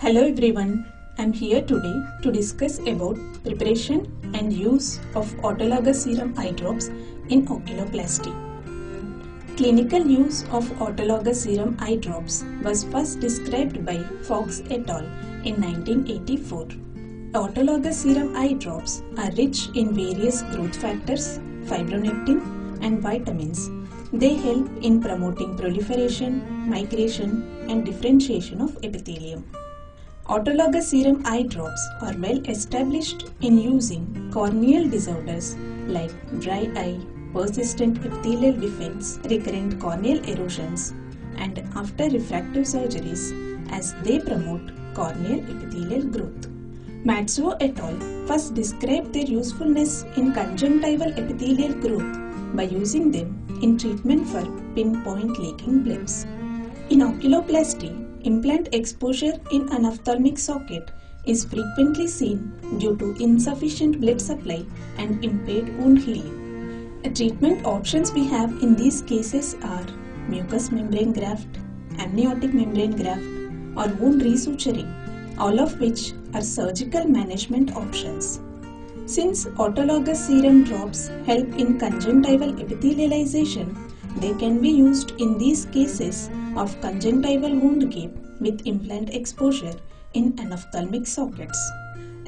Hello everyone, I am here today to discuss about preparation and use of autologous serum eye drops in oculoplasty. Clinical use of autologous serum eye drops was first described by Fox et al. In 1984. Autologous serum eye drops are rich in various growth factors, fibronectin and vitamins. They help in promoting proliferation, migration and differentiation of epithelium. Autologous serum eye drops are well established in using corneal disorders like dry eye, persistent epithelial defects, recurrent corneal erosions, and after refractive surgeries as they promote corneal epithelial growth. Matsuo et al. First described their usefulness in conjunctival epithelial growth by using them in treatment for pinpoint leaking bleps. In oculoplasty, implant exposure in an ophthalmic socket is frequently seen due to insufficient blood supply and impaired wound healing. Treatment options we have in these cases are mucous membrane graft, amniotic membrane graft, or wound resuturing, all of which are surgical management options. Since autologous serum drops help in conjunctival epithelialization, they can be used in these cases of conjunctival wound gap with implant exposure in anophthalmic sockets.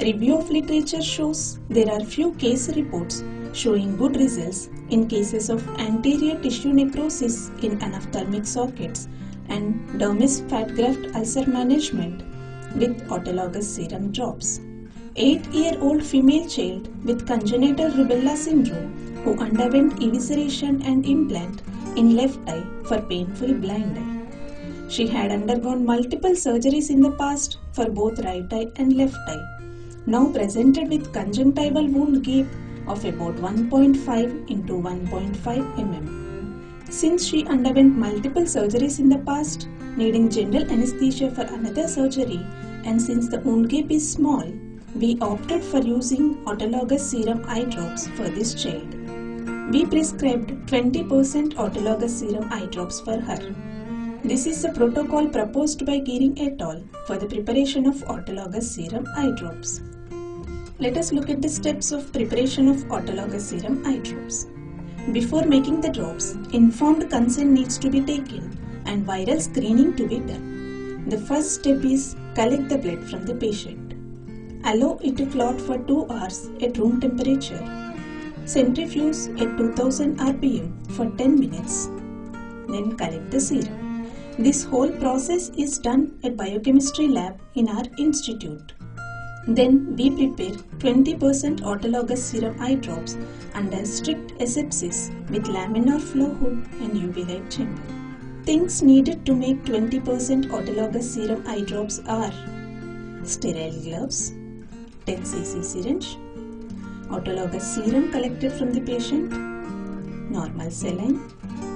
Review of literature shows there are few case reports showing good results in cases of anterior tissue necrosis in anophthalmic sockets and dermis fat graft ulcer management with autologous serum drops. 8-year-old female child with congenital rubella syndrome who underwent evisceration and implant in left eye for painful blind eye. She had undergone multiple surgeries in the past for both right eye and left eye. Now presented with conjunctival wound gap of about 1.5 into 1.5 mm. Since she underwent multiple surgeries in the past, needing general anesthesia for another surgery, and since the wound gap is small, we opted for using autologous serum eye drops for this child. We prescribed 20% autologous serum eye drops for her. This is the protocol proposed by Geering et al. For the preparation of autologous serum eye drops. Let us look at the steps of preparation of autologous serum eye drops. Before making the drops, informed consent needs to be taken and viral screening to be done. The first step is collect the blood from the patient. Allow it to clot for 2 hours at room temperature. Centrifuge at 2000 rpm for 10 minutes. Then collect the serum. This whole process is done at biochemistry lab in our institute. Then we prepare 20% autologous serum eye drops under strict asepsis with laminar flow hood and UV light chamber. Things needed to make 20% autologous serum eye drops are sterile gloves, 10 cc syringe, autologous serum collected from the patient, normal saline,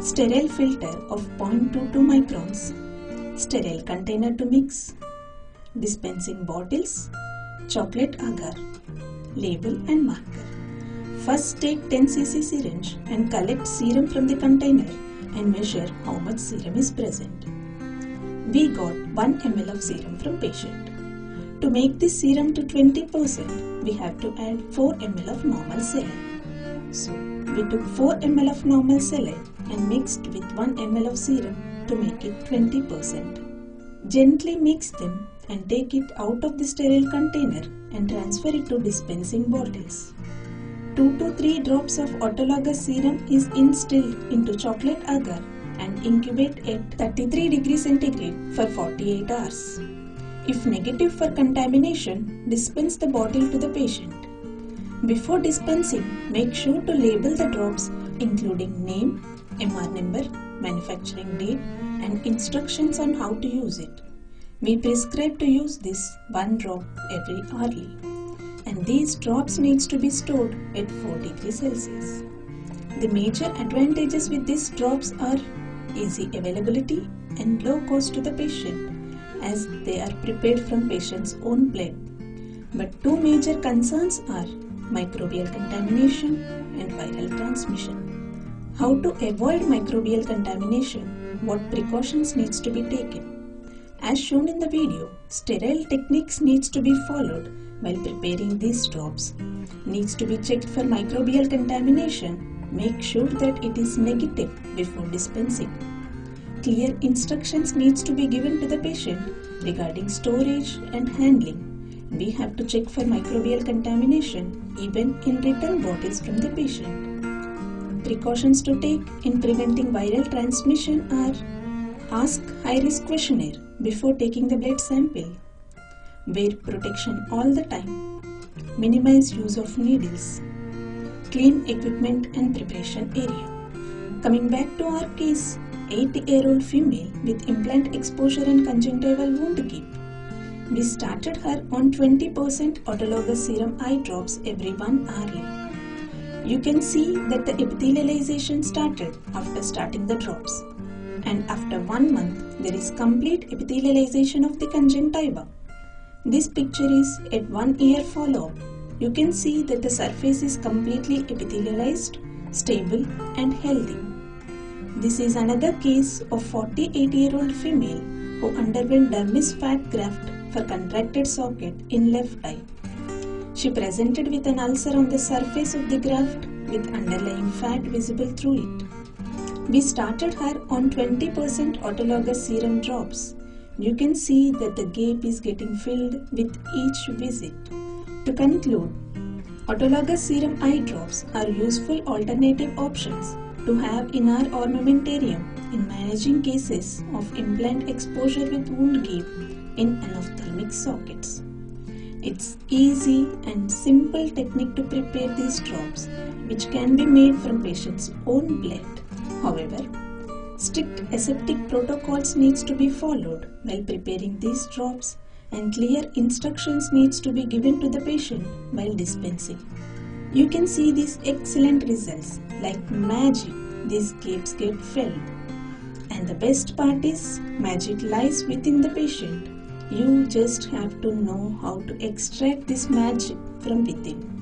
sterile filter of 0.22 microns, sterile container to mix, dispensing bottles, chocolate agar, label and marker. First take 10 cc syringe and collect serum from the container and measure how much serum is present. We got 1 ml of serum from patient. To make this serum to 20%, we have to add 4 ml of normal saline. So, we took 4 ml of normal saline and mixed with 1 ml of serum to make it 20%. Gently mix them and take it out of the sterile container and transfer it to dispensing bottles. 2 to 3 drops of autologous serum is instilled into chocolate agar and incubate at 33 degrees centigrade for 48 hours. If negative for contamination, dispense the bottle to the patient. Before dispensing, make sure to label the drops including name, MR number, manufacturing date and instructions on how to use it. We prescribe to use this 1 drop every hourly. And these drops needs to be stored at 4 degrees Celsius. The major advantages with these drops are easy availability and low cost to the patient, as they are prepared from patient's own blood. But 2 major concerns are microbial contamination and viral transmission. How to avoid microbial contamination? What precautions needs to be taken? As shown in the video, sterile techniques needs to be followed while preparing these drops. Needs to be checked for microbial contamination. Make sure that it is negative before dispensing. Clear instructions needs to be given to the patient regarding storage and handling. We have to check for microbial contamination even in return bottles from the patient. Precautions to take in preventing viral transmission are: ask high-risk questionnaire before taking the blood sample. Wear protection all the time. Minimize use of needles. Clean equipment and preparation area. Coming back to our case, 80-year-old female with implant exposure and conjunctival wound gap. We started her on 20% autologous serum eye drops every 1 hourly. You can see that the epithelialization started after starting the drops. And after 1 month, there is complete epithelialization of the conjunctiva. This picture is at 1 year follow-up. You can see that the surface is completely epithelialized, stable and healthy. This is another case of 48-year-old female who underwent dermis fat graft for contracted socket in left eye. She presented with an ulcer on the surface of the graft with underlying fat visible through it. We started her on 20% autologous serum drops. You can see that the gap is getting filled with each visit. To conclude, autologous serum eye drops are useful alternative options to have in our armamentarium in managing cases of implant exposure with wound gap in anophthalmic sockets. It's easy and simple technique to prepare these drops, which can be made from patient's own blood. However, strict aseptic protocols needs to be followed while preparing these drops, and clear instructions needs to be given to the patient while dispensing. You can see these excellent results. Like magic, these gaps get filled. And the best part is, magic lies within the patient. You just have to know how to extract this magic from within.